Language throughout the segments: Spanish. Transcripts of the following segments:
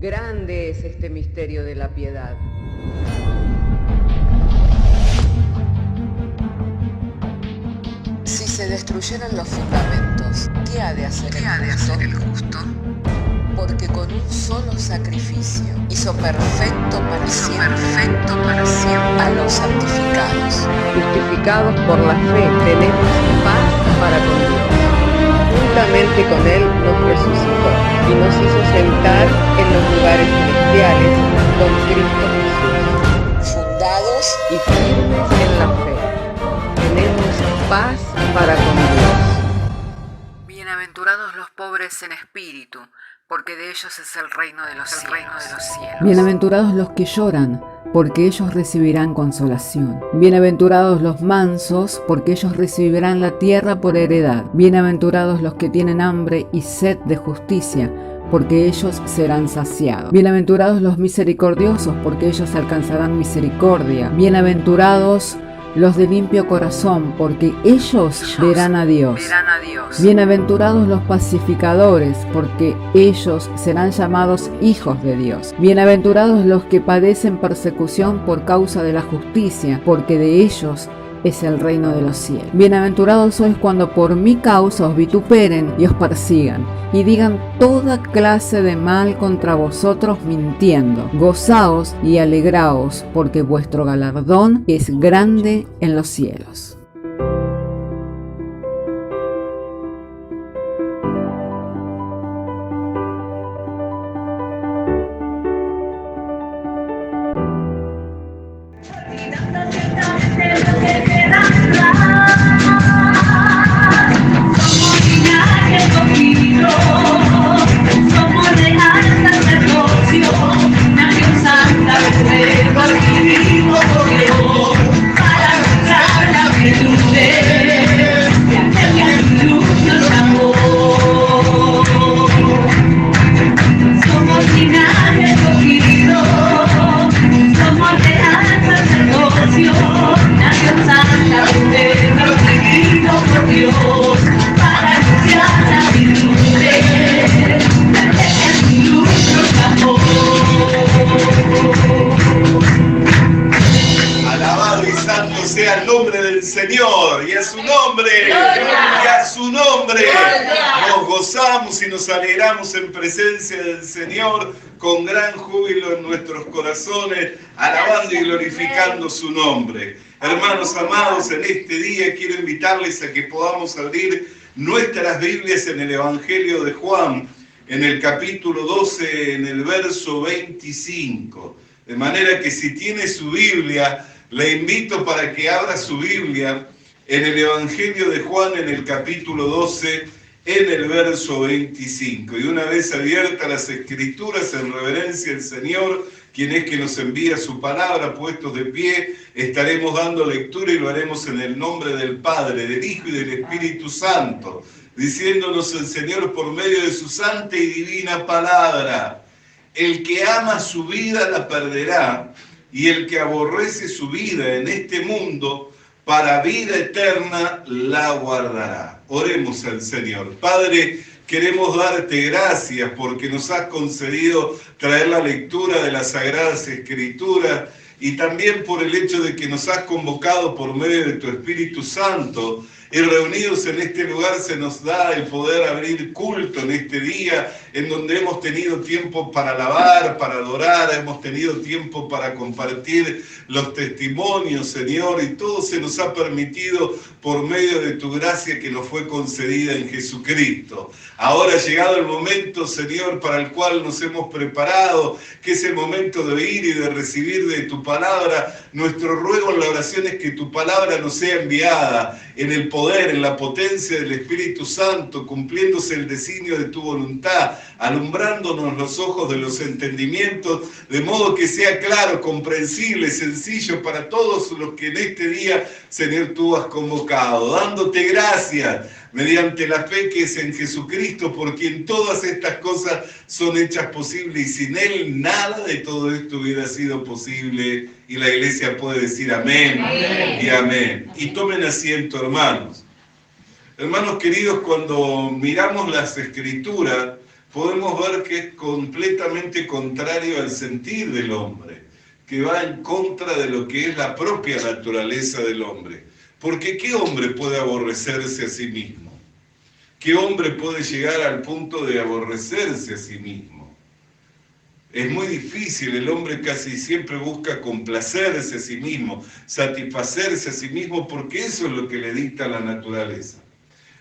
Grande es este misterio de la piedad. Si se destruyeran los fundamentos, ¿qué ha de hacer el justo? Porque con un solo sacrificio hizo perfecto para siempre a los santificados. Justificados por la fe, tenemos paz para con Dios. Juntamente con Él nos resucitó y nos hizo sentar en los lugares celestiales con Cristo Jesús. Fundados Y firmes en la fe, tenemos paz para con Dios. Bienaventurados los pobres en espíritu, porque de ellos es el reino de los cielos. Bienaventurados los que lloran, porque ellos recibirán consolación. Bienaventurados los mansos, porque ellos recibirán la tierra por heredad. Bienaventurados los que tienen hambre y sed de justicia, porque ellos serán saciados. Bienaventurados los misericordiosos, porque ellos alcanzarán misericordia. Bienaventurados los de limpio corazón, porque ellos verán a Dios. Bienaventurados los pacificadores, porque ellos serán llamados hijos de Dios. Bienaventurados los que padecen persecución por causa de la justicia, porque de ellos es el reino de los cielos. Bienaventurados sois cuando por mi causa os vituperen y os persigan, y digan toda clase de mal contra vosotros mintiendo. Gozaos y alegraos, porque vuestro galardón es grande en los cielos. Sea el nombre del Señor, y a su nombre, nos gozamos y nos alegramos en presencia del Señor con gran júbilo en nuestros corazones, alabando y glorificando su nombre. Hermanos amados, en este día quiero invitarles a que podamos abrir nuestras Biblias en el Evangelio de Juan, en el capítulo 12, en el verso 25. De manera que si tiene su Biblia, le invito para que abra su Biblia en el Evangelio de Juan, en el capítulo 12, en el verso 25. Y una vez abiertas las Escrituras, en reverencia al Señor, quien es que nos envía su palabra, puestos de pie, estaremos dando lectura y lo haremos en el nombre del Padre, del Hijo y del Espíritu Santo, diciéndonos el Señor por medio de su santa y divina palabra: el que ama su vida la perderá, y el que aborrece su vida en este mundo, para vida eterna la guardará. Oremos al Señor. Padre, queremos darte gracias porque nos has concedido traer la lectura de las Sagradas Escrituras, y también por el hecho de que nos has convocado por medio de tu Espíritu Santo, y reunidos en este lugar se nos da el poder abrir culto en este día, en donde hemos tenido tiempo para alabar, para adorar, hemos tenido tiempo para compartir los testimonios, Señor, y todo se nos ha permitido por medio de tu gracia que nos fue concedida en Jesucristo. Ahora ha llegado el momento, Señor, para el cual nos hemos preparado, que es el momento de oír y de recibir de tu palabra. Nuestro ruego en la oración es que tu palabra nos sea enviada en el poder, en la potencia del Espíritu Santo, cumpliéndose el designio de tu voluntad, alumbrándonos los ojos de los entendimientos, de modo que sea claro, comprensible, sencillo para todos los que en este día, Señor, tú has convocado, dándote gracias mediante la fe que es en Jesucristo, por quien todas estas cosas son hechas posibles, y sin Él nada de todo esto hubiera sido posible. Y la iglesia puede decir amén, amén y amén. Y tomen asiento, hermanos. Hermanos queridos, cuando miramos las Escrituras, podemos ver que es completamente contrario al sentir del hombre, que va en contra de lo que es la propia naturaleza del hombre. Porque ¿qué hombre puede aborrecerse a sí mismo? ¿Qué hombre puede llegar al punto de aborrecerse a sí mismo? Es muy difícil, el hombre casi siempre busca complacerse a sí mismo, satisfacerse a sí mismo, porque eso es lo que le dicta la naturaleza.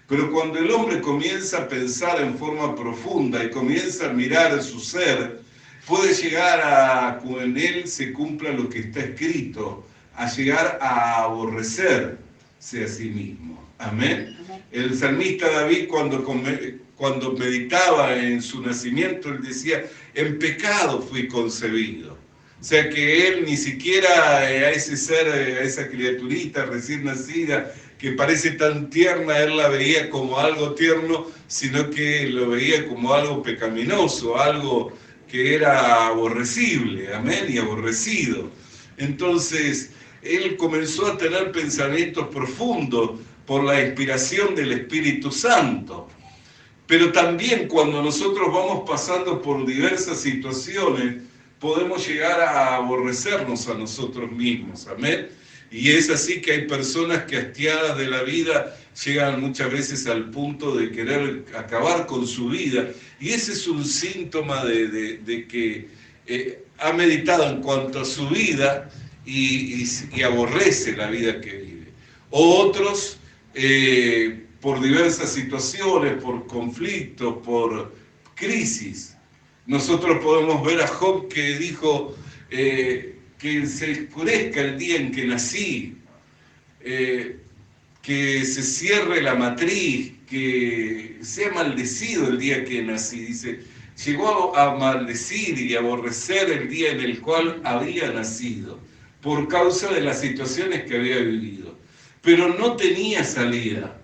Pero cuando el hombre comienza a pensar en forma profunda y comienza a mirar su ser, puede llegar a que en él se cumpla lo que está escrito, a llegar a aborrecerse a sí mismo. Amén. El salmista David, cuando meditaba en su nacimiento, él decía, en pecado fui concebido. O sea que él ni siquiera a ese ser, a esa criaturita recién nacida, que parece tan tierna, él la veía como algo tierno, sino que lo veía como algo pecaminoso, algo que era aborrecible, amén, y aborrecido. Entonces, él comenzó a tener pensamientos profundos por la inspiración del Espíritu Santo. Pero también cuando nosotros vamos pasando por diversas situaciones, podemos llegar a aborrecernos a nosotros mismos, amén. Y es así que hay personas que hastiadas de la vida llegan muchas veces al punto de querer acabar con su vida. Y ese es un síntoma de que ha meditado en cuanto a su vida y aborrece la vida que vive. O otros, por diversas situaciones, por conflictos, por crisis. Nosotros podemos ver a Job que dijo que se oscurezca el día en que nací, que se cierre la matriz, que sea maldecido el día que nací. Dice, llegó a maldecir y aborrecer el día en el cual había nacido, por causa de las situaciones que había vivido. Pero no tenía salida.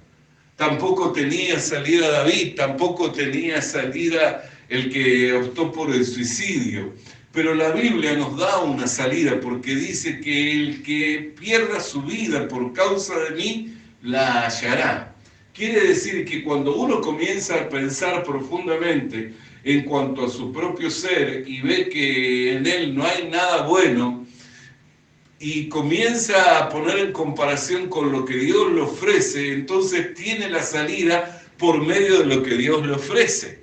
Tampoco tenía salida David, tampoco tenía salida el que optó por el suicidio. Pero la Biblia nos da una salida porque dice que el que pierda su vida por causa de mí, la hallará. Quiere decir que cuando uno comienza a pensar profundamente en cuanto a su propio ser y ve que en él no hay nada bueno, y comienza a poner en comparación con lo que Dios le ofrece, entonces tiene la salida por medio de lo que Dios le ofrece.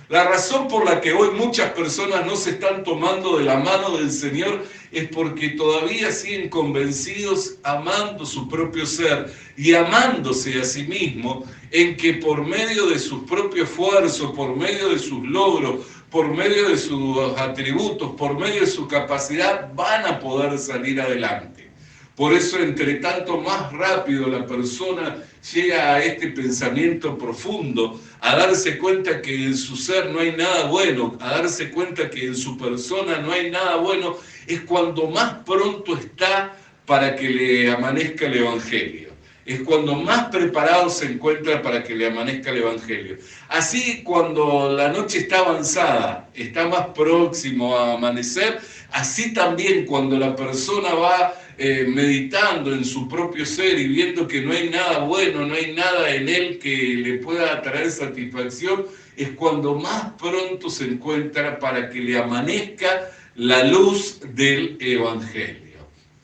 La razón por la que hoy muchas personas no se están tomando de la mano del Señor es porque todavía siguen convencidos, amando su propio ser y amándose a sí mismo, en que por medio de su propio esfuerzo, por medio de sus logros, por medio de sus atributos, por medio de su capacidad, van a poder salir adelante. Por eso, entre tanto más rápido la persona llega a este pensamiento profundo, a darse cuenta que en su ser no hay nada bueno, a darse cuenta que en su persona no hay nada bueno, es cuando más pronto está para que le amanezca el Evangelio. Es cuando más preparado se encuentra para que le amanezca el Evangelio. Así, cuando la noche está avanzada, está más próximo a amanecer, así también cuando la persona va meditando en su propio ser y viendo que no hay nada bueno, no hay nada en él que le pueda traer satisfacción, es cuando más pronto se encuentra para que le amanezca la luz del Evangelio.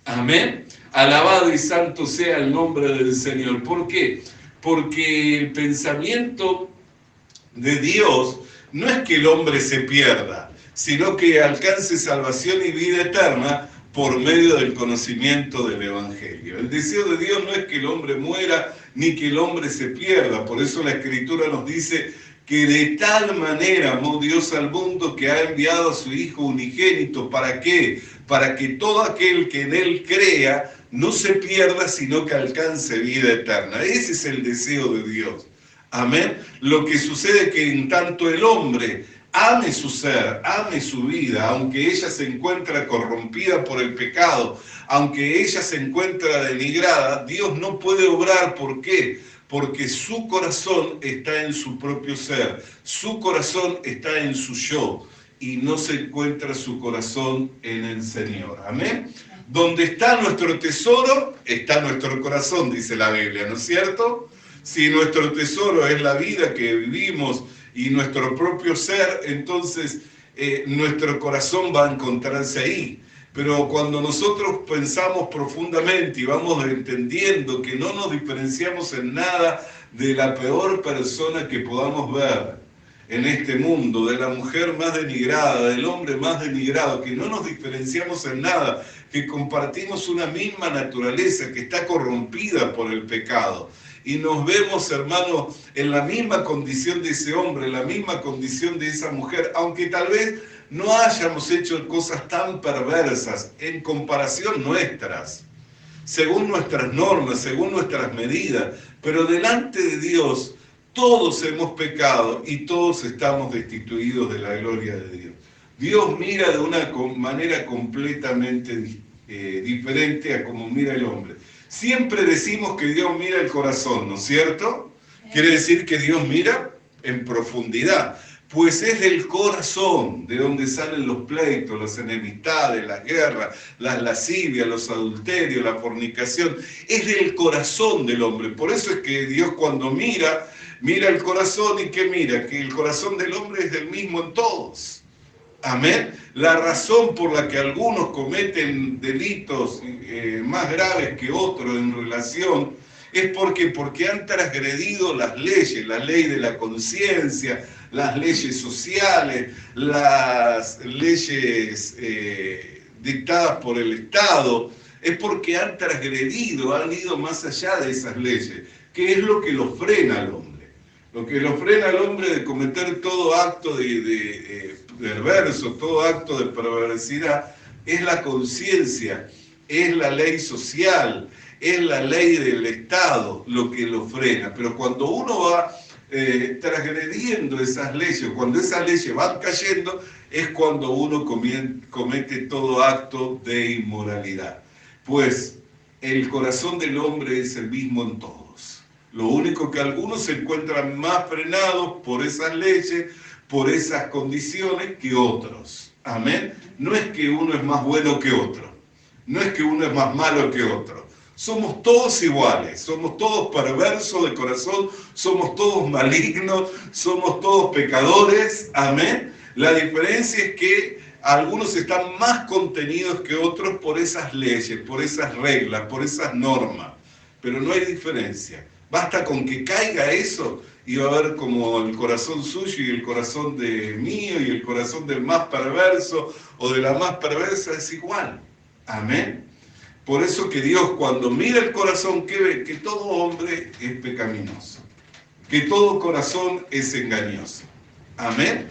Amén. Alabado y santo sea el nombre del Señor. ¿Por qué? Porque el pensamiento de Dios no es que el hombre se pierda, sino que alcance salvación y vida eterna por medio del conocimiento del Evangelio. El deseo de Dios no es que el hombre muera ni que el hombre se pierda. Por eso la Escritura nos dice que de tal manera amó Dios al mundo que ha enviado a su Hijo unigénito. ¿Para qué? Para que todo aquel que en Él crea no se pierda, sino que alcance vida eterna. Ese es el deseo de Dios. Amén. Lo que sucede es que en tanto el hombre ame su ser, ame su vida, aunque ella se encuentra corrompida por el pecado, aunque ella se encuentra denigrada, Dios no puede obrar. ¿Por qué? Porque su corazón está en su propio ser, su corazón está en su yo, y no se encuentra su corazón en el Señor. Amén. Donde está nuestro tesoro, está nuestro corazón, dice la Biblia, ¿no es cierto? Si nuestro tesoro es la vida que vivimos y nuestro propio ser, entonces nuestro corazón va a encontrarse ahí. Pero cuando nosotros pensamos profundamente y vamos entendiendo que no nos diferenciamos en nada de la peor persona que podamos ver en este mundo, de la mujer más denigrada, del hombre más denigrado, que no nos diferenciamos en nada, que compartimos una misma naturaleza que está corrompida por el pecado, y nos vemos, hermanos, en la misma condición de ese hombre, en la misma condición de esa mujer, aunque tal vez no hayamos hecho cosas tan perversas en comparación nuestras, según nuestras normas, según nuestras medidas, pero delante de Dios todos hemos pecado y todos estamos destituidos de la gloria de Dios. Dios mira de una manera completamente diferente a como mira el hombre. Siempre decimos que Dios mira el corazón, ¿no es cierto? Quiere decir que Dios mira en profundidad. Pues es del corazón de donde salen los pleitos, las enemistades, las guerras, las lascivias, los adulterios, la fornicación. Es del corazón del hombre. Por eso es que Dios cuando mira el corazón y ¿qué mira? Que el corazón del hombre es del mismo en todos. Amén. La razón por la que algunos cometen delitos más graves que otros en relación es porque han transgredido las leyes, la ley de la conciencia, las leyes sociales, las leyes dictadas por el Estado, es porque han transgredido, han ido más allá de esas leyes, que es lo que lo frena al hombre. Lo que lo frena al hombre de cometer todo acto de perverso, todo acto de perversidad, es la conciencia, es la ley social, es la ley del Estado lo que lo frena. Pero cuando uno va transgrediendo esas leyes, cuando esas leyes van cayendo, es cuando uno comete todo acto de inmoralidad. Pues el corazón del hombre es el mismo en todos. Lo único que algunos se encuentran más frenados por esas leyes, por esas condiciones que otros. Amén. No es que uno es más bueno que otro. No es que uno es más malo que otro. Somos todos iguales, somos todos perversos de corazón, somos todos malignos, somos todos pecadores. Amén. La diferencia es que algunos están más contenidos que otros por esas leyes, por esas reglas, por esas normas. Pero no hay diferencia. Basta con que caiga eso y va a ver como el corazón suyo y el corazón de mío y el corazón del más perverso o de la más perversa es igual. Amén. Por eso que Dios cuando mira el corazón, ¿qué ve? Que todo hombre es pecaminoso, que todo corazón es engañoso. Amén.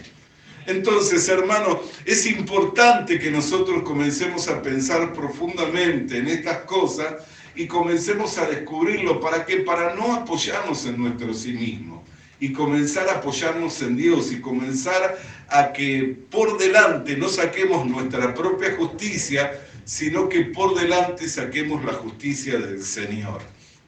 Entonces, hermanos, es importante que nosotros comencemos a pensar profundamente en estas cosas y comencemos a descubrirlo. ¿Para qué? Para no apoyarnos en nuestro sí mismo y comenzar a apoyarnos en Dios y comenzar a que por delante no saquemos nuestra propia justicia, sino que por delante saquemos la justicia del Señor.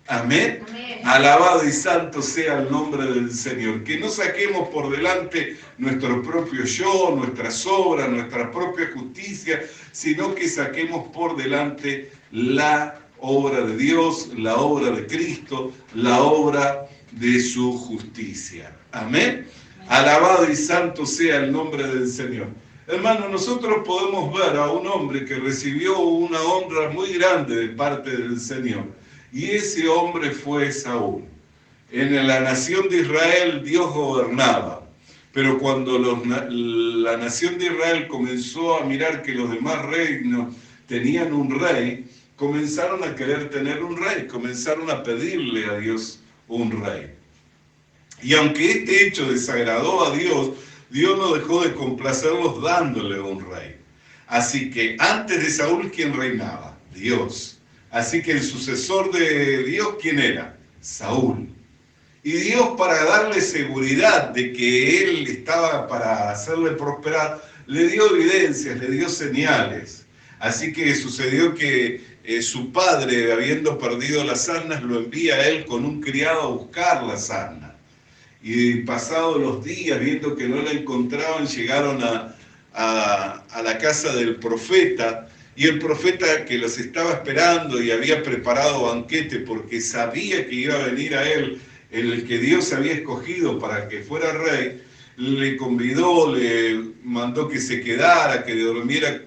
Amén. Amén. Alabado y santo sea el nombre del Señor. Que no saquemos por delante nuestro propio yo, nuestras obras, nuestra propia justicia, sino que saquemos por delante la obra de Dios, la obra de Cristo, la obra de su justicia. Amén. Alabado y santo sea el nombre del Señor. Hermano, nosotros podemos ver a un hombre que recibió una honra muy grande de parte del Señor. Y ese hombre fue Saúl. En la nación de Israel Dios gobernaba. Pero cuando la nación de Israel comenzó a mirar que los demás reinos tenían un rey, comenzaron a querer tener un rey, comenzaron a pedirle a Dios un rey. Y aunque este hecho desagradó a Dios, Dios no dejó de complacerlos dándole un rey. Así que antes de Saúl, ¿quién reinaba? Dios. Así que el sucesor de Dios, ¿quién era? Saúl. Y Dios, para darle seguridad de que él estaba para hacerle prosperar, le dio evidencias, le dio señales. Así que sucedió que su padre, habiendo perdido las asnas, lo envía a él con un criado a buscar las asnas. Y pasados los días, viendo que no la encontraban, llegaron a la casa del profeta. Y el profeta, que los estaba esperando y había preparado banquete porque sabía que iba a venir a él el que Dios había escogido para que fuera rey, le convidó, le mandó que se quedara, que durmiera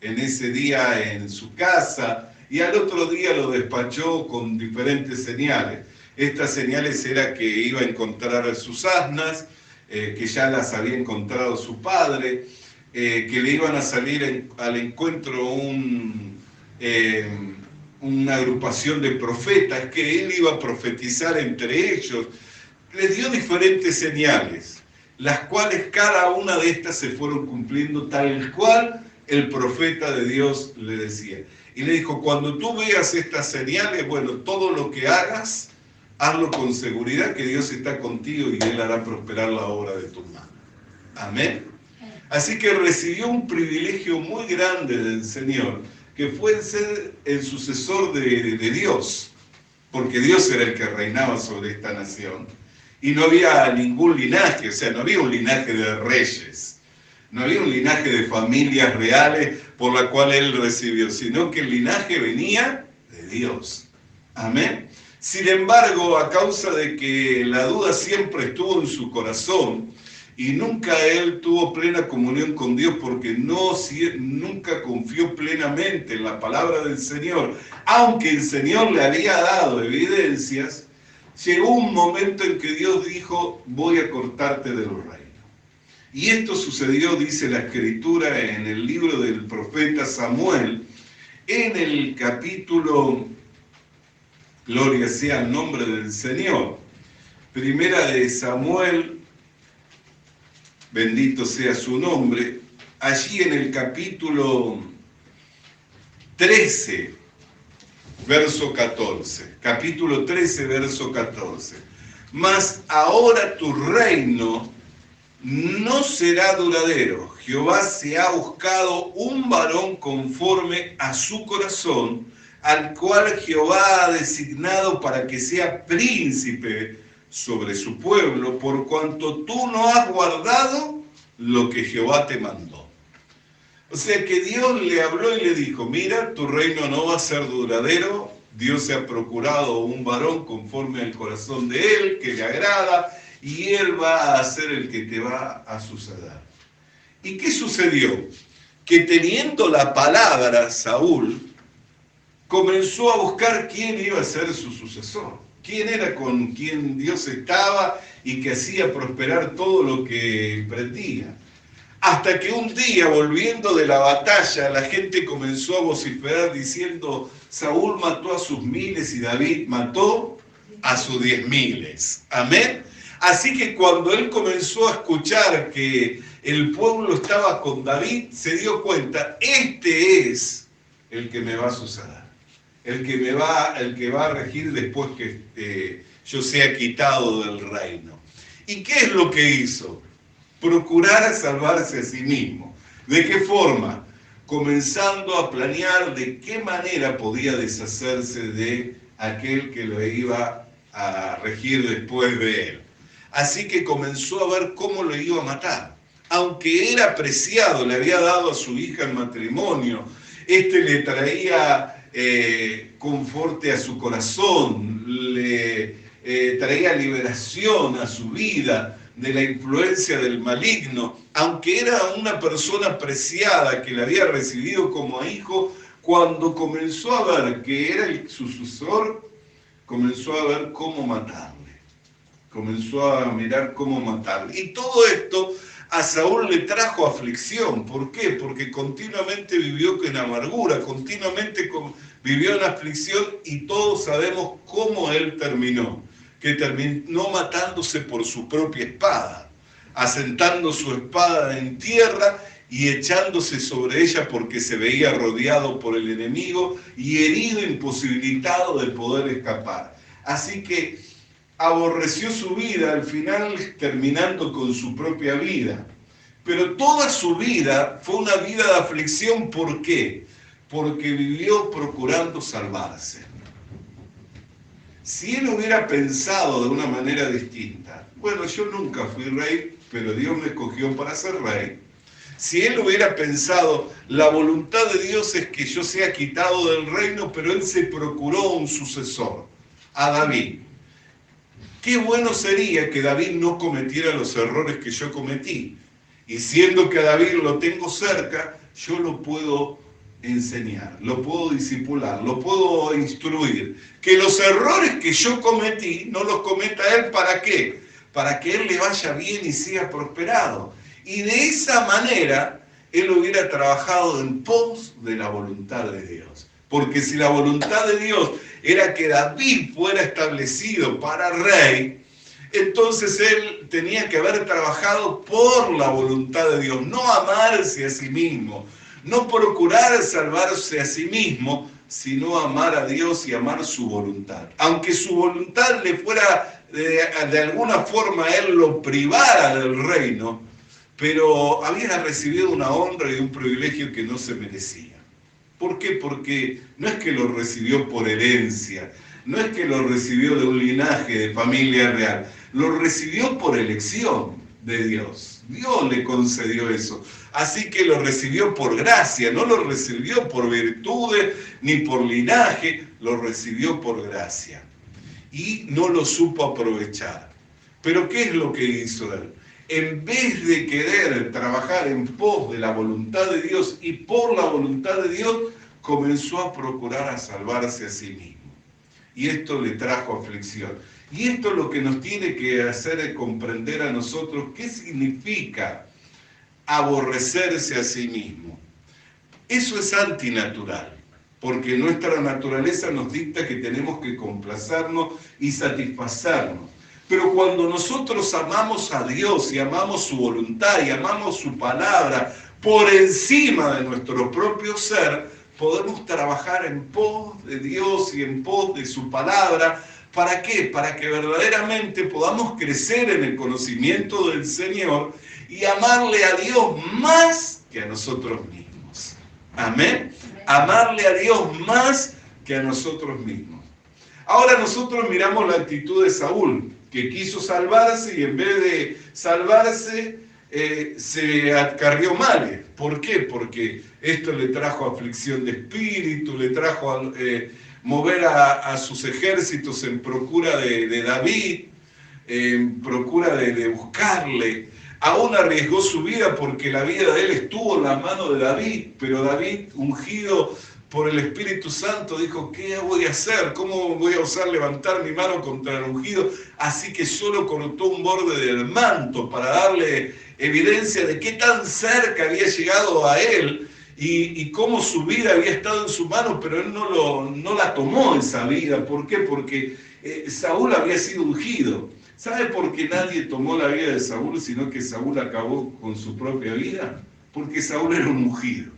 en ese día en su casa, y al otro día lo despachó con diferentes señales. Estas señales era que iba a encontrar a sus asnas, que ya las había encontrado su padre, que le iban a salir al encuentro una agrupación de profetas, que él iba a profetizar entre ellos. Les dio diferentes señales, las cuales cada una de estas se fueron cumpliendo tal cual el profeta de Dios le decía. Y le dijo, cuando tú veas estas señales, bueno, todo lo que hagas, hazlo con seguridad que Dios está contigo y Él hará prosperar la obra de tu mano. Amén. Así que recibió un privilegio muy grande del Señor, que fue ser el sucesor de Dios, porque Dios era el que reinaba sobre esta nación. Y no había ningún linaje, o sea, no había un linaje de reyes, no había un linaje de familias reales por la cual él recibió, sino que el linaje venía de Dios. Amén. Sin embargo, a causa de que la duda siempre estuvo en su corazón y nunca él tuvo plena comunión con Dios porque nunca confió plenamente en la palabra del Señor, aunque el Señor le había dado evidencias, llegó un momento en que Dios dijo, voy a cortarte del reino. Y esto sucedió, dice la Escritura, en el libro del profeta Samuel, en el capítulo, gloria sea el nombre del Señor, primera de Samuel, bendito sea su nombre, allí en el capítulo 13, verso 14, capítulo 13, verso 14. Mas ahora tu reino no será duradero. Jehová se ha buscado un varón conforme a su corazón, al cual Jehová ha designado para que sea príncipe sobre su pueblo, por cuanto tú no has guardado lo que Jehová te mandó. O sea que Dios le habló y le dijo, mira, tu reino no va a ser duradero, Dios se ha procurado un varón conforme al corazón de él, que le agrada, y él va a ser el que te va a suceder. ¿Y qué sucedió? Que teniendo la palabra, Saúl comenzó a buscar quién iba a ser su sucesor, quién era con quien Dios estaba y que hacía prosperar todo lo que emprendía. Hasta que un día, volviendo de la batalla, la gente comenzó a vociferar diciendo, Saúl mató a sus miles y David mató a sus 10.000. Amén. Así que cuando él comenzó a escuchar que el pueblo estaba con David, se dio cuenta, este es el que me va a suceder, el que va a regir después que yo sea quitado del reino. ¿Y qué es lo que hizo? Procurar salvarse a sí mismo. ¿De qué forma? Comenzando a planear de qué manera podía deshacerse de aquel que lo iba a regir después de él. Así que comenzó a ver cómo lo iba a matar. Aunque era preciado, le había dado a su hija en matrimonio, le traía conforte a su corazón, le traía liberación a su vida de la influencia del maligno, aunque era una persona preciada que le había recibido como hijo, cuando comenzó a ver que era el sucesor, comenzó a ver cómo matarle, comenzó a mirar cómo matarle. Y todo esto a Saúl le trajo aflicción. ¿Por qué? Porque continuamente vivió en amargura, continuamente vivió en aflicción, y todos sabemos cómo él terminó. Que terminó matándose por su propia espada, asentando su espada en tierra y echándose sobre ella porque se veía rodeado por el enemigo y herido, imposibilitado de poder escapar. Así que aborreció su vida, al final terminando con su propia vida. Pero toda su vida fue una vida de aflicción. ¿Por qué? Porque vivió procurando salvarse. Si él hubiera pensado de una manera distinta, bueno, yo nunca fui rey, pero Dios me escogió para ser rey. Si él hubiera pensado, la voluntad de Dios es que yo sea quitado del reino, pero él se procuró un sucesor, a David. qué bueno sería que David no cometiera los errores que yo cometí. Y siendo que a David lo tengo cerca, yo lo puedo enseñar, lo puedo discipular, lo puedo instruir. Que los errores que yo cometí no los cometa él, ¿para qué? Para que él le vaya bien y sea prosperado. Y de esa manera, él hubiera trabajado en pos de la voluntad de Dios. Porque si la voluntad de Dios era que David fuera establecido para rey, entonces él tenía que haber trabajado por la voluntad de Dios, no amarse a sí mismo, no procurar salvarse a sí mismo, sino amar a Dios y amar su voluntad. Aunque su voluntad le fuera, de alguna forma, él lo privara del reino, pero había recibido una honra y un privilegio que no se merecía. ¿Por qué? Porque no es que lo recibió por herencia, no es que lo recibió de un linaje de familia real, lo recibió por elección de Dios. Dios le concedió eso. Así que lo recibió por gracia, no lo recibió por virtudes ni por linaje, lo recibió por gracia. Y no lo supo aprovechar. Pero ¿qué es lo que hizo él? En vez de querer trabajar en pos de la voluntad de Dios y por la voluntad de Dios, comenzó a procurar a salvarse a sí mismo. Y esto le trajo aflicción. Y esto es lo que nos tiene que hacer comprender a nosotros qué significa aborrecerse a sí mismo. Eso es antinatural, porque nuestra naturaleza nos dicta que tenemos que complacernos y satisfacernos. Pero cuando nosotros amamos a Dios y amamos su voluntad y amamos su palabra por encima de nuestro propio ser, podemos trabajar en pos de Dios y en pos de su palabra. ¿Para qué? Para que verdaderamente podamos crecer en el conocimiento del Señor y amarle a Dios más que a nosotros mismos. Amén. Amarle a Dios más que a nosotros mismos. Ahora nosotros miramos la actitud de Saúl, que quiso salvarse y en vez de salvarse se acarrió males. ¿Por qué? Porque esto le trajo aflicción de espíritu, le trajo mover a sus ejércitos en procura de David, en procura de buscarle. Aún arriesgó su vida porque la vida de él estuvo en las manos de David, pero David, ungido por el Espíritu Santo, dijo, ¿qué voy a hacer? ¿Cómo voy a osar levantar mi mano contra el ungido? Así que solo cortó un borde del manto para darle evidencia de qué tan cerca había llegado a él y cómo su vida había estado en su mano, pero él no la tomó esa vida. ¿Por qué? Porque Saúl había sido ungido. ¿Sabe por qué nadie tomó la vida de Saúl, sino que Saúl acabó con su propia vida? Porque Saúl era un ungido.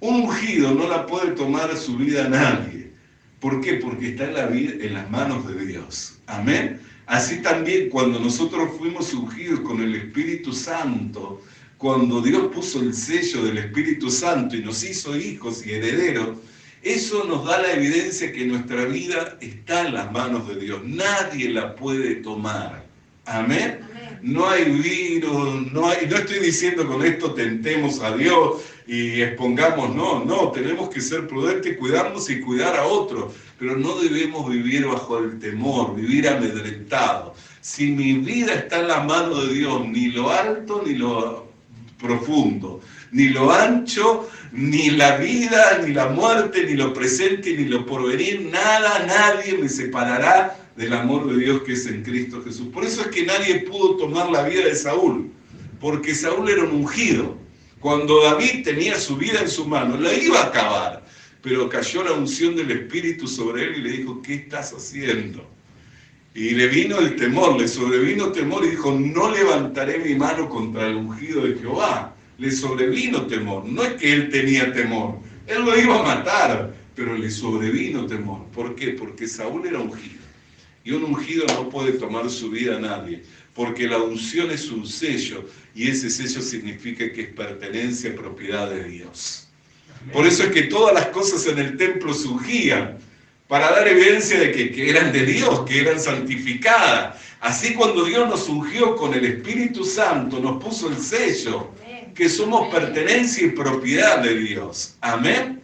Un ungido no la puede tomar su vida nadie. ¿Por qué? Porque está en las manos de Dios. Amén. Así también cuando nosotros fuimos ungidos con el Espíritu Santo, cuando Dios puso el sello del Espíritu Santo y nos hizo hijos y herederos, eso nos da la evidencia que nuestra vida está en las manos de Dios. Nadie la puede tomar. Amén. No hay virus, no estoy diciendo con esto tentemos a Dios y expongamos, no, tenemos que ser prudentes, cuidarnos y cuidar a otros, pero no debemos vivir bajo el temor, vivir amedrentados. Si mi vida está en la mano de Dios, ni lo alto ni lo profundo, ni lo ancho, ni la vida, ni la muerte, ni lo presente, ni lo porvenir, nada, nadie me separará del amor de Dios que es en Cristo Jesús. Por eso es que nadie pudo tomar la vida de Saúl, porque Saúl era un ungido. Cuando David tenía su vida en su mano, la iba a acabar, pero cayó la unción del Espíritu sobre él y le dijo, ¿qué estás haciendo? Y le vino el temor, le sobrevino temor y dijo, no levantaré mi mano contra el ungido de Jehová. Le sobrevino temor, no es que él tenía temor, él lo iba a matar, pero le sobrevino temor. ¿Por qué? Porque Saúl era ungido. Y un ungido no puede tomar su vida a nadie, porque la unción es un sello, y ese sello significa que es pertenencia, propiedad de Dios. Por eso es que todas las cosas en el templo se ungían, para dar evidencia de que eran de Dios, que eran santificadas. Así cuando Dios nos ungió con el Espíritu Santo, nos puso el sello, que somos pertenencia y propiedad de Dios. Amén.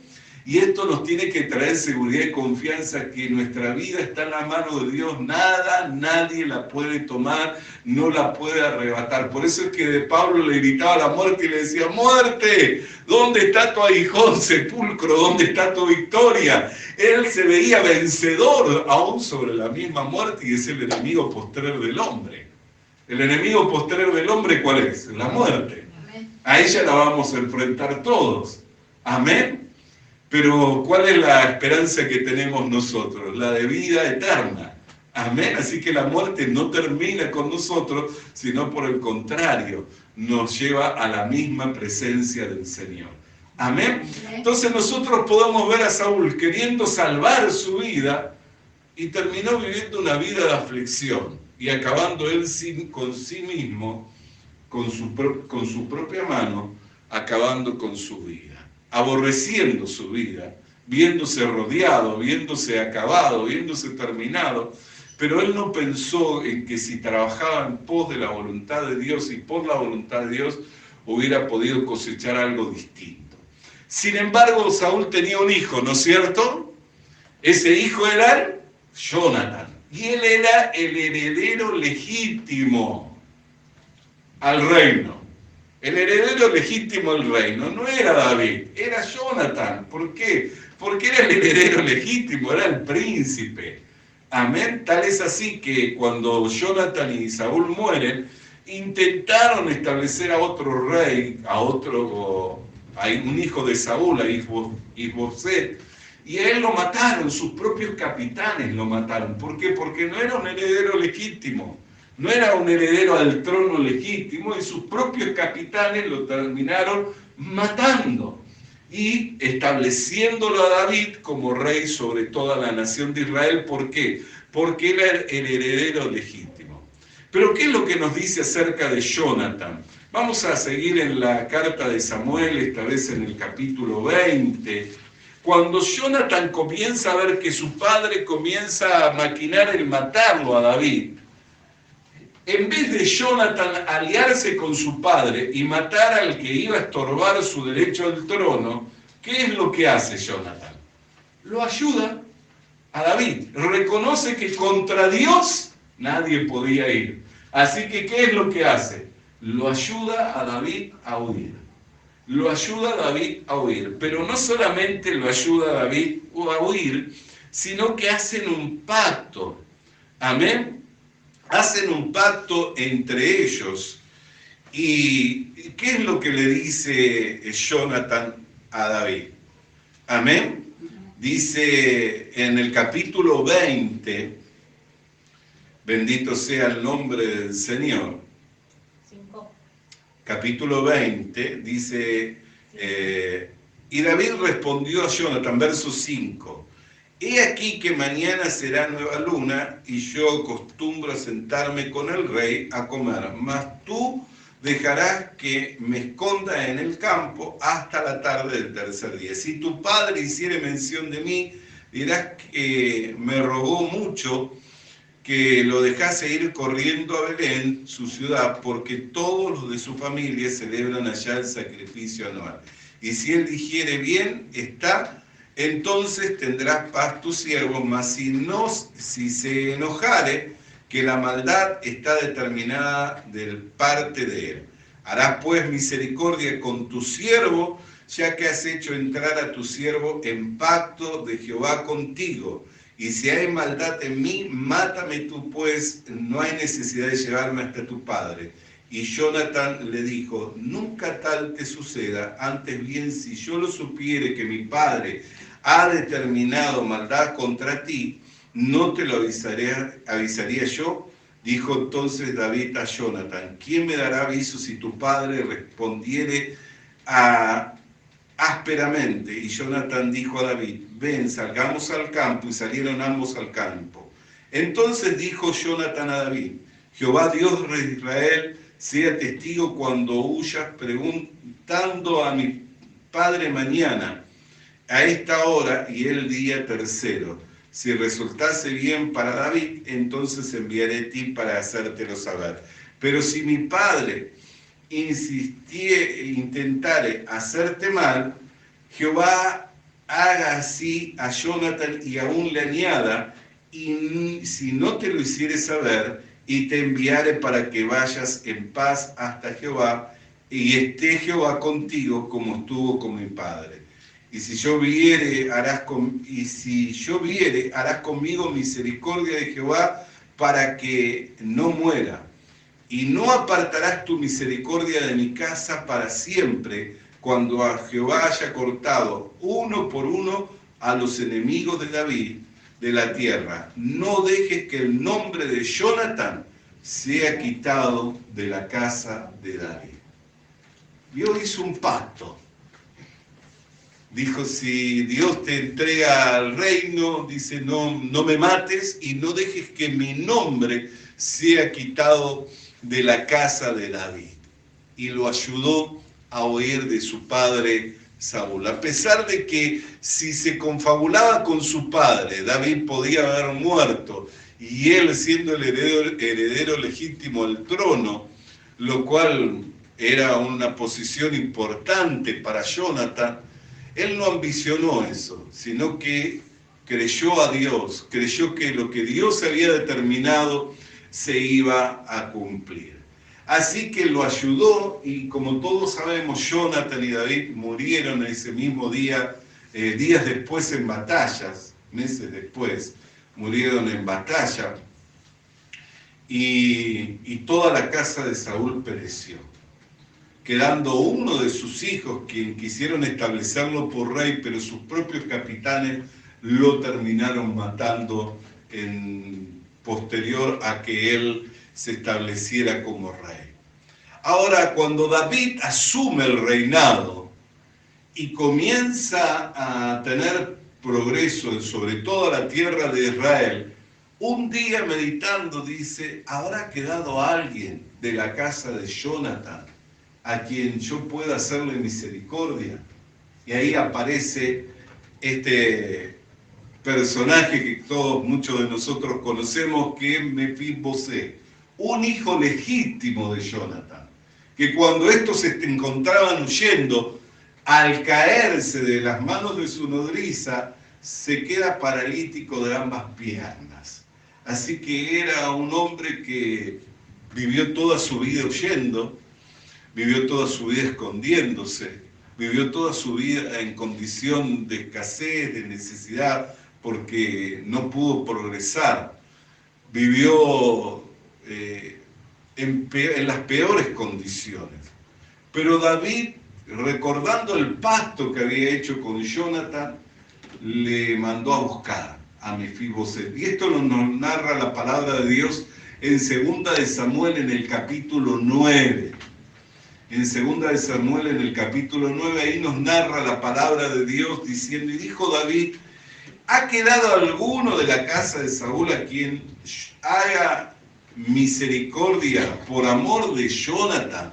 Y esto nos tiene que traer seguridad y confianza que nuestra vida está en la mano de Dios. Nada, nadie la puede tomar, no la puede arrebatar. Por eso es que de Pablo le gritaba a la muerte y le decía: muerte, ¿dónde está tu aguijón? Sepulcro, ¿dónde está tu victoria? Él se veía vencedor aún sobre la misma muerte, y es el enemigo postrero del hombre. El enemigo postrero del hombre, ¿cuál es? La muerte. A ella la vamos a enfrentar todos. Amén. Pero ¿cuál es la esperanza que tenemos nosotros? La de vida eterna. Amén. Así que la muerte no termina con nosotros, sino por el contrario, nos lleva a la misma presencia del Señor. Amén. Entonces nosotros podemos ver a Saúl queriendo salvar su vida y terminó viviendo una vida de aflicción y acabando él con sí mismo, con su propia mano, acabando con su vida. Aborreciendo su vida, viéndose rodeado, viéndose acabado, viéndose terminado, pero él no pensó en que si trabajaba en pos de la voluntad de Dios y por la voluntad de Dios, hubiera podido cosechar algo distinto. Sin embargo, Saúl tenía un hijo, ¿no es cierto? Ese hijo era Jonatán, y él era el heredero legítimo al reino. El heredero legítimo del reino no era David, era Jonatán. ¿Por qué? Porque era el heredero legítimo, era el príncipe. Amén. Tal es así que cuando Jonatán y Saúl mueren, intentaron establecer a otro rey, a un hijo de Saúl, a Isboset, y a él lo mataron, sus propios capitanes lo mataron. ¿Por qué? Porque no era un heredero legítimo. No era un heredero al trono legítimo, y sus propios capitanes lo terminaron matando y estableciéndolo a David como rey sobre toda la nación de Israel. ¿Por qué? Porque era el heredero legítimo. Pero ¿qué es lo que nos dice acerca de Jonatán? Vamos a seguir en la carta de Samuel, esta vez en el capítulo 20. Cuando Jonatán comienza a ver que su padre comienza a maquinar el matarlo a David, en vez de Jonatán aliarse con su padre y matar al que iba a estorbar su derecho al trono, ¿qué es lo que hace Jonatán? Lo ayuda a David. Reconoce que contra Dios nadie podía ir. Así que, ¿qué es lo que hace? Lo ayuda a David a huir. Lo ayuda a David a huir. Pero no solamente lo ayuda a David a huir, sino que hacen un pacto. Amén. Hacen un pacto entre ellos. ¿Y qué es lo que le dice Jonatán a David? Amén. Dice en el capítulo 20, bendito sea el nombre del Señor. Capítulo 20, dice, y David respondió a Jonatán, verso 5. He aquí que mañana será nueva luna, y yo acostumbro a sentarme con el rey a comer, mas tú dejarás que me esconda en el campo hasta la tarde del tercer día. Si tu padre hiciere mención de mí, dirás que me rogó mucho que lo dejase ir corriendo a Belén, su ciudad, porque todos los de su familia celebran allá el sacrificio anual. Y si él dijere bien está, entonces tendrás paz tu siervo, mas si se enojare, que la maldad está determinada de parte de él. Harás pues misericordia con tu siervo, ya que has hecho entrar a tu siervo en pacto de Jehová contigo. Y si hay maldad en mí, mátame tú, pues no hay necesidad de llevarme hasta tu padre. Y Jonatán le dijo, nunca tal te suceda, antes bien si yo lo supiere que mi padre ha determinado maldad contra ti, ¿no te lo avisaría yo? Dijo entonces David a Jonatán, ¿quién me dará aviso si tu padre respondiere ásperamente? Y Jonatán dijo a David, ven, salgamos al campo, y salieron ambos al campo. Entonces dijo Jonatán a David, Jehová Dios de Israel sea testigo cuando huyas preguntando a mi padre mañana, a esta hora y el día tercero. Si resultase bien para David, entonces enviaré a ti para hacértelo saber. Pero si mi padre intentare hacerte mal, Jehová haga así a Jonathan y aún le añada, y si no te lo hiciere saber, y te enviare para que vayas en paz hasta Jehová, y esté Jehová contigo como estuvo con mi padre. Y si yo viere, harás conmigo misericordia de Jehová para que no muera. Y no apartarás tu misericordia de mi casa para siempre, cuando a Jehová haya cortado uno por uno a los enemigos de David de la tierra. No dejes que el nombre de Jonathan sea quitado de la casa de David. Dios hizo un pacto. Dijo, si Dios te entrega al reino, dice, no me mates y no dejes que mi nombre sea quitado de la casa de David. Y lo ayudó a huir de su padre Saúl. A pesar de que si se confabulaba con su padre, David podía haber muerto, y él siendo el heredero legítimo al trono, lo cual era una posición importante para Jonathan, él no ambicionó eso, sino que creyó a Dios, creyó que lo que Dios había determinado se iba a cumplir. Así que lo ayudó, y como todos sabemos, Jonathan y David murieron ese mismo día, días después en batallas, meses después, murieron en batalla, y toda la casa de Saúl pereció, quedando uno de sus hijos, quien quisieron establecerlo por rey, pero sus propios capitanes lo terminaron matando posterior a que él se estableciera como rey. Ahora, cuando David asume el reinado y comienza a tener progreso sobre toda la tierra de Israel, un día meditando dice, ¿habrá quedado alguien de la casa de Jonathan a quien yo pueda hacerle misericordia? Y ahí aparece este personaje que muchos de nosotros conocemos, que es Mefibosé, un hijo legítimo de Jonathan, que cuando estos se encontraban huyendo, al caerse de las manos de su nodriza, se queda paralítico de ambas piernas. Así que era un hombre que vivió toda su vida huyendo, vivió toda su vida escondiéndose, vivió toda su vida en condición de escasez, de necesidad, porque no pudo progresar. Vivió en las peores condiciones. Pero David, recordando el pacto que había hecho con Jonathan, le mandó a buscar a Mefibosé. Y esto nos narra la palabra de Dios en 2 de Samuel en el capítulo 9. En 2 de Samuel en el capítulo 9, ahí nos narra la palabra de Dios diciendo, y dijo David, ¿ha quedado alguno de la casa de Saúl a quien haga misericordia por amor de Jonathan?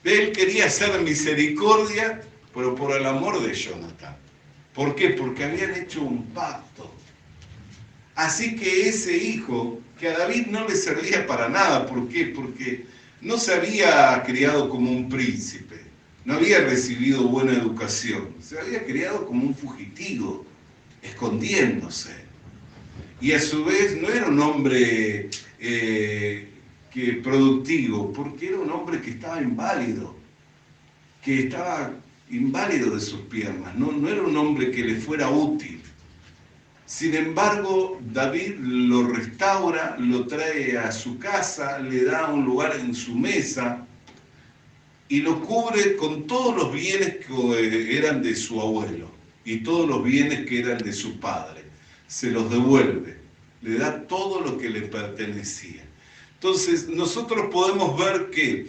Él quería hacer misericordia, pero por el amor de Jonathan. ¿Por qué? Porque habían hecho un pacto. Así que ese hijo, que a David no le servía para nada, ¿por qué? Porque no se había criado como un príncipe, no había recibido buena educación, se había criado como un fugitivo, escondiéndose. Y a su vez no era un hombre productivo, porque era un hombre que estaba inválido de sus piernas, no era un hombre que le fuera útil. Sin embargo, David lo restaura, lo trae a su casa, le da un lugar en su mesa y lo cubre con todos los bienes que eran de su abuelo y todos los bienes que eran de su padre. Se los devuelve, le da todo lo que le pertenecía. Entonces, nosotros podemos ver que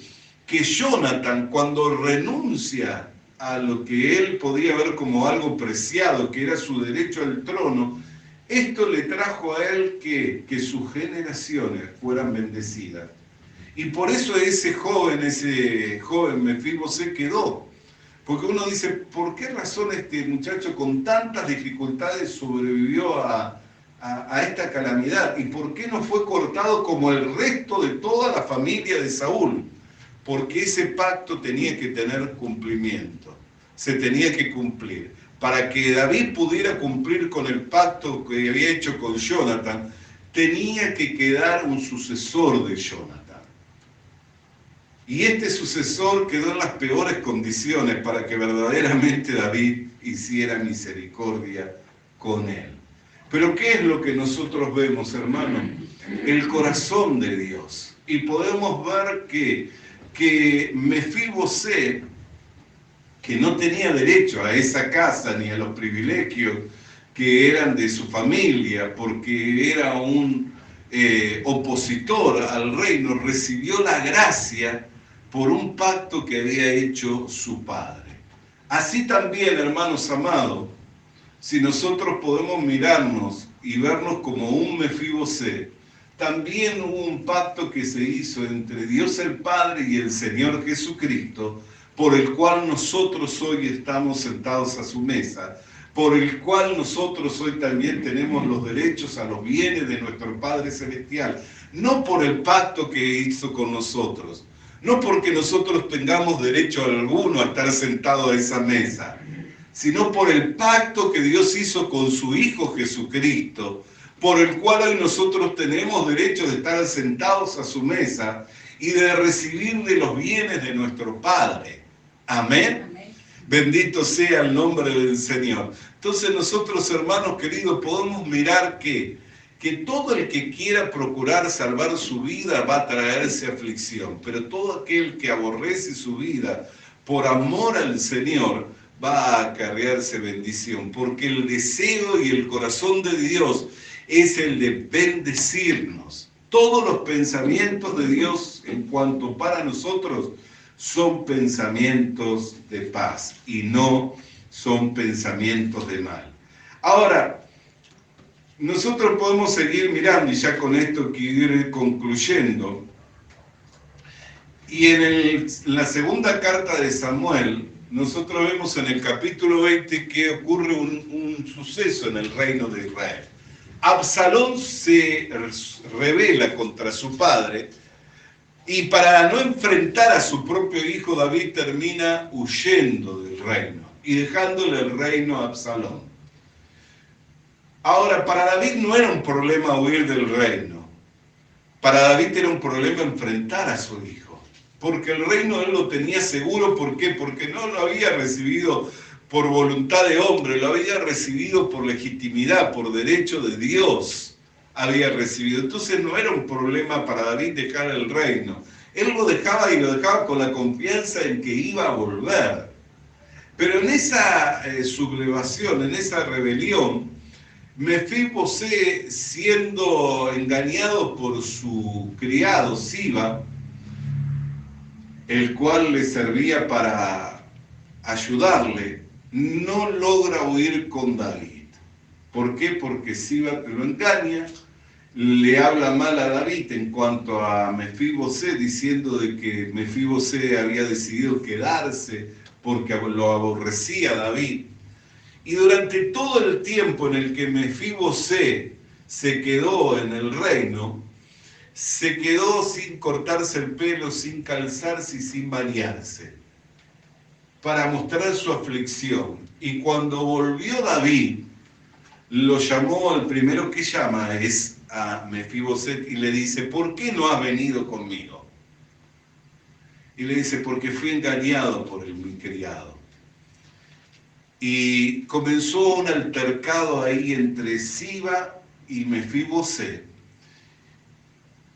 Jonathan, cuando renuncia a lo que él podía ver como algo preciado, que era su derecho al trono, esto le trajo a él que sus generaciones fueran bendecidas. Y por eso ese joven Mefibosé quedó. Porque uno dice, ¿por qué razón este muchacho con tantas dificultades sobrevivió a esta calamidad? ¿Y por qué no fue cortado como el resto de toda la familia de Saúl? Porque ese pacto tenía que tener cumplimiento, se tenía que cumplir. para que David pudiera cumplir con el pacto que había hecho con Jonathan, tenía que quedar un sucesor de Jonathan. Y este sucesor quedó en las peores condiciones para que verdaderamente David hiciera misericordia con él. Pero ¿qué es lo que nosotros vemos, hermano? El corazón de Dios. Y podemos ver que Mefibosé, que no tenía derecho a esa casa ni a los privilegios que eran de su familia, porque era un opositor al reino, recibió la gracia por un pacto que había hecho su padre. Así también, hermanos amados, si nosotros podemos mirarnos y vernos como un Mefibosé, también hubo un pacto que se hizo entre Dios el Padre y el Señor Jesucristo, por el cual nosotros hoy estamos sentados a su mesa, por el cual nosotros hoy también tenemos los derechos a los bienes de nuestro Padre Celestial, no por el pacto que hizo con nosotros, no porque nosotros tengamos derecho alguno a estar sentados a esa mesa, sino por el pacto que Dios hizo con su Hijo Jesucristo, por el cual hoy nosotros tenemos derecho de estar sentados a su mesa y de recibir de los bienes de nuestro Padre. Amén. Amén. Bendito sea el nombre del Señor. Entonces nosotros, hermanos queridos, podemos mirar que todo el que quiera procurar salvar su vida va a traerse aflicción, pero todo aquel que aborrece su vida por amor al Señor va a acarrearse bendición, porque el deseo y el corazón de Dios es el de bendecirnos. Todos los pensamientos de Dios en cuanto para nosotros son pensamientos de paz y no son pensamientos de mal. Ahora, nosotros podemos seguir mirando y ya con esto quiero ir concluyendo. Y en la segunda carta de Samuel, nosotros vemos en el capítulo 20 que ocurre un suceso en el reino de Israel. Absalón se rebela contra su padre y para no enfrentar a su propio hijo, David termina huyendo del reino y dejándole el reino a Absalón. Ahora, para David no era un problema huir del reino. Para David era un problema enfrentar a su hijo. Porque el reino él lo tenía seguro. ¿Por qué? Porque no lo había recibido por voluntad de hombre, lo había recibido por legitimidad, por derecho de Dios había recibido. Entonces no era un problema para David dejar el reino. Él lo dejaba y lo dejaba con la confianza en que iba a volver. Pero en esa sublevación, en esa rebelión, Mefibosé, siendo engañado por su criado Siba, el cual le servía para ayudarle, no logra huir con David. ¿Por qué? Porque Siba lo engaña, le habla mal a David en cuanto a Mefibosé, diciendo de que Mefibosé había decidido quedarse porque lo aborrecía a David. Y durante todo el tiempo en el que Mefibosé se quedó en el reino, se quedó sin cortarse el pelo, sin calzarse y sin bañarse, para mostrar su aflicción. Y cuando volvió David, lo llamó, el primero que llama es a Mefiboset y le dice, ¿por qué no has venido conmigo? Y le dice, porque fui engañado por mi criado. Y comenzó un altercado ahí entre Siba y Mefiboset.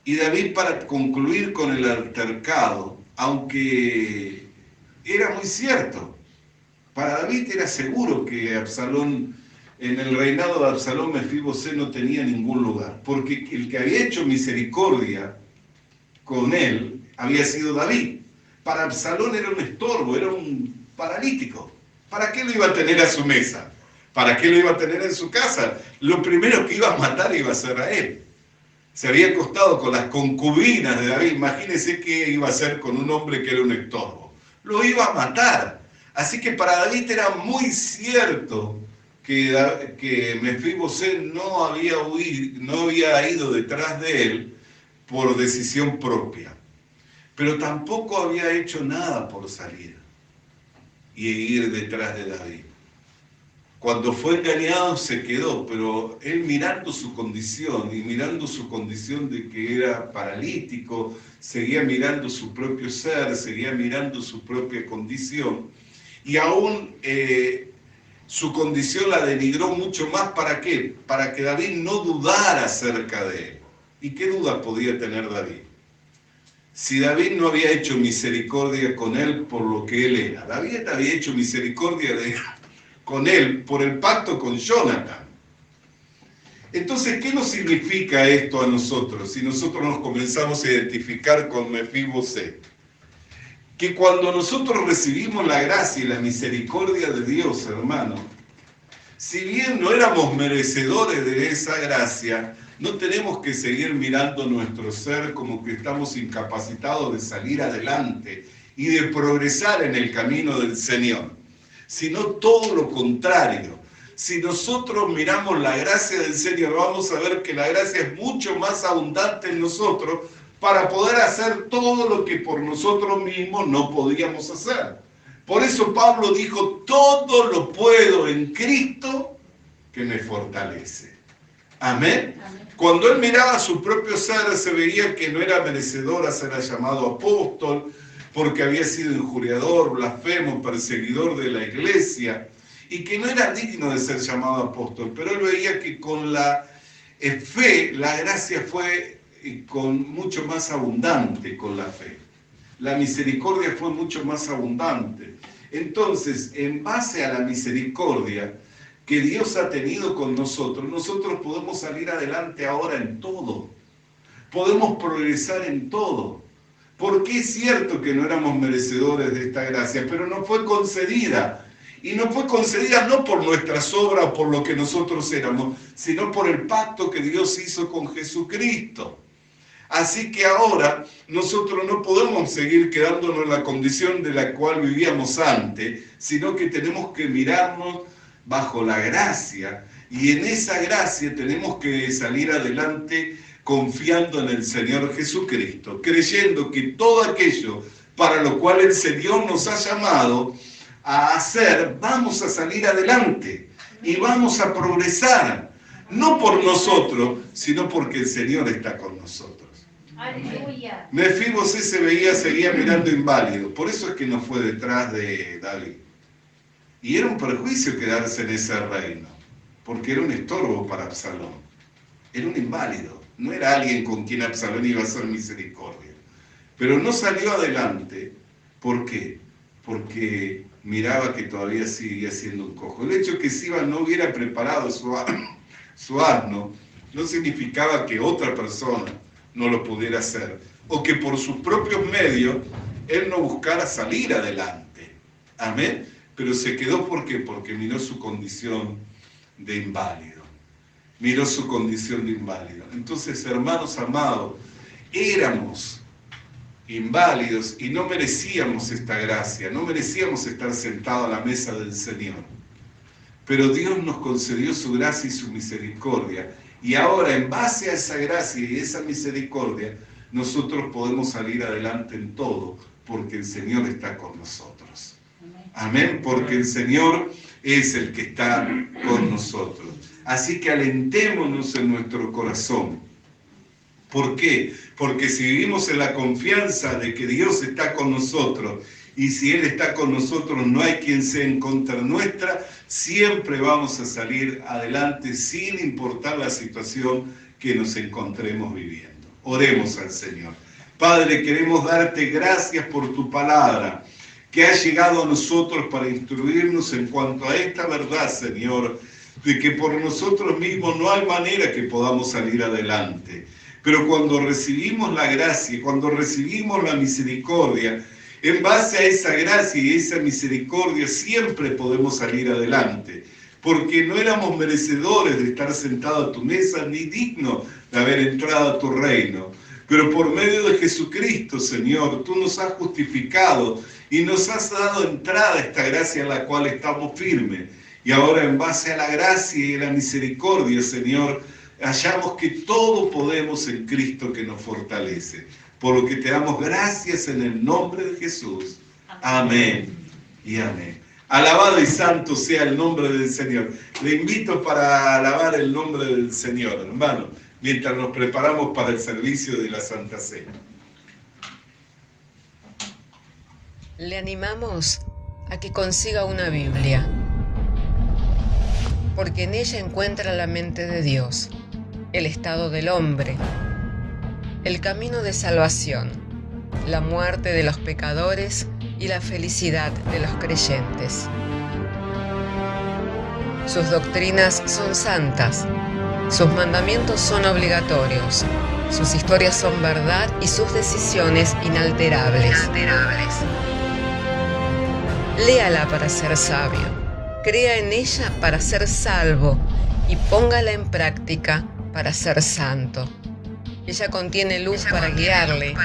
Y David, para concluir con el altercado, aunque era muy cierto, para David era seguro que Absalón, en el reinado de Absalón, Mefibosé no tenía ningún lugar, porque el que había hecho misericordia con él había sido David. Para Absalón era un estorbo, era un paralítico. ¿Para qué lo iba a tener a su mesa? ¿Para qué lo iba a tener en su casa? Lo primero que iba a matar iba a ser a él. Se había acostado con las concubinas de David. Imagínense qué iba a hacer con un hombre que era un estorbo. Lo iba a matar. Así que para David era muy cierto que Mefibosé no había ido detrás de él por decisión propia. Pero tampoco había hecho nada por salir y ir detrás de David. Cuando fue engañado se quedó, pero él mirando su condición y mirando su condición de que era paralítico, seguía mirando su propio ser, seguía mirando su propia condición y aún su condición la denigró mucho más. ¿Para qué? Para que David no dudara acerca de él. ¿Y qué duda podía tener David? Si David no había hecho misericordia con él por lo que él era, David había hecho misericordia con él por el pacto con Jonathan. Entonces, ¿qué nos significa esto a nosotros si nosotros nos comenzamos a identificar con Mefiboset? Que cuando nosotros recibimos la gracia y la misericordia de Dios, hermano, si bien no éramos merecedores de esa gracia, no tenemos que seguir mirando nuestro ser como que estamos incapacitados de salir adelante y de progresar en el camino del Señor, sino todo lo contrario. Si nosotros miramos la gracia del Señor, vamos a ver que la gracia es mucho más abundante en nosotros para poder hacer todo lo que por nosotros mismos no podíamos hacer. Por eso Pablo dijo, todo lo puedo en Cristo que me fortalece. Amén. Cuando él miraba su propio ser, se veía que no era merecedor a ser llamado apóstol, porque había sido injuriador, blasfemo, perseguidor de la iglesia, y que no era digno de ser llamado apóstol. Pero él veía que con la fe, la gracia fue mucho más abundante con la fe. La misericordia fue mucho más abundante. Entonces, en base a la misericordia que Dios ha tenido con nosotros, nosotros podemos salir adelante ahora en todo. Podemos progresar en todo. Porque es cierto que no éramos merecedores de esta gracia, pero nos fue concedida. Y nos fue concedida no por nuestras obras o por lo que nosotros éramos, sino por el pacto que Dios hizo con Jesucristo. Así que ahora nosotros no podemos seguir quedándonos en la condición de la cual vivíamos antes, sino que tenemos que mirarnos bajo la gracia, y en esa gracia tenemos que salir adelante confiando en el Señor Jesucristo, creyendo que todo aquello para lo cual el Señor nos ha llamado a hacer, vamos a salir adelante y vamos a progresar, no por nosotros, sino porque el Señor está con nosotros. Aleluya. Mefiboset seguía mirando inválido, por eso es que no fue detrás de David. Y era un perjuicio quedarse en ese reino, porque era un estorbo para Absalón. Era un inválido, no era alguien con quien Absalón iba a hacer misericordia. Pero no salió adelante, ¿por qué? Porque miraba que todavía seguía siendo un cojo. El hecho de que Siba no hubiera preparado su asno, no significaba que otra persona no lo pudiera hacer, o que por sus propios medios él no buscara salir adelante. Amén. Pero se quedó, ¿por qué? Porque miró su condición de inválido. Miró su condición de inválido. Entonces, hermanos amados, éramos inválidos y no merecíamos esta gracia, no merecíamos estar sentados a la mesa del Señor. Pero Dios nos concedió su gracia y su misericordia. Y ahora, en base a esa gracia y esa misericordia, nosotros podemos salir adelante en todo, porque el Señor está con nosotros. Amén, porque el Señor es el que está con nosotros. Así que alentémonos en nuestro corazón. ¿Por qué? Porque si vivimos en la confianza de que Dios está con nosotros, y si Él está con nosotros, no hay quien sea en contra nuestra, siempre vamos a salir adelante sin importar la situación que nos encontremos viviendo. Oremos al Señor. Padre, queremos darte gracias por tu palabra, que ha llegado a nosotros para instruirnos en cuanto a esta verdad, Señor, de que por nosotros mismos no hay manera que podamos salir adelante. Pero cuando recibimos la gracia, cuando recibimos la misericordia, en base a esa gracia y esa misericordia siempre podemos salir adelante, porque no éramos merecedores de estar sentados a tu mesa ni dignos de haber entrado a tu reino. Pero por medio de Jesucristo, Señor, tú nos has justificado y nos has dado entrada a esta gracia en la cual estamos firmes. Y ahora, en base a la gracia y a la misericordia, Señor, hallamos que todo podemos en Cristo que nos fortalece. Por lo que te damos gracias en el nombre de Jesús. Amén y amén. Alabado y santo sea el nombre del Señor. Le invito para alabar el nombre del Señor, hermano, mientras nos preparamos para el servicio de la Santa Cena. Le animamos a que consiga una Biblia, porque en ella encuentra la mente de Dios, el estado del hombre, el camino de salvación, la muerte de los pecadores y la felicidad de los creyentes. Sus doctrinas son santas, sus mandamientos son obligatorios, sus historias son verdad y sus decisiones inalterables. Léala para ser sabio, crea en ella para ser salvo y póngala en práctica para ser santo. Ella contiene luz para guiarle,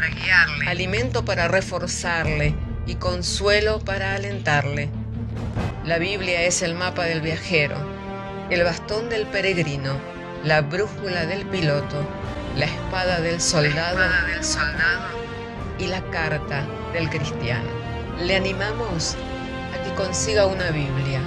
alimento para reforzarle y consuelo para alentarle. La Biblia es el mapa del viajero, el bastón del peregrino, la brújula del piloto, la espada del soldado y la carta del cristiano. Le animamos a que consiga una Biblia,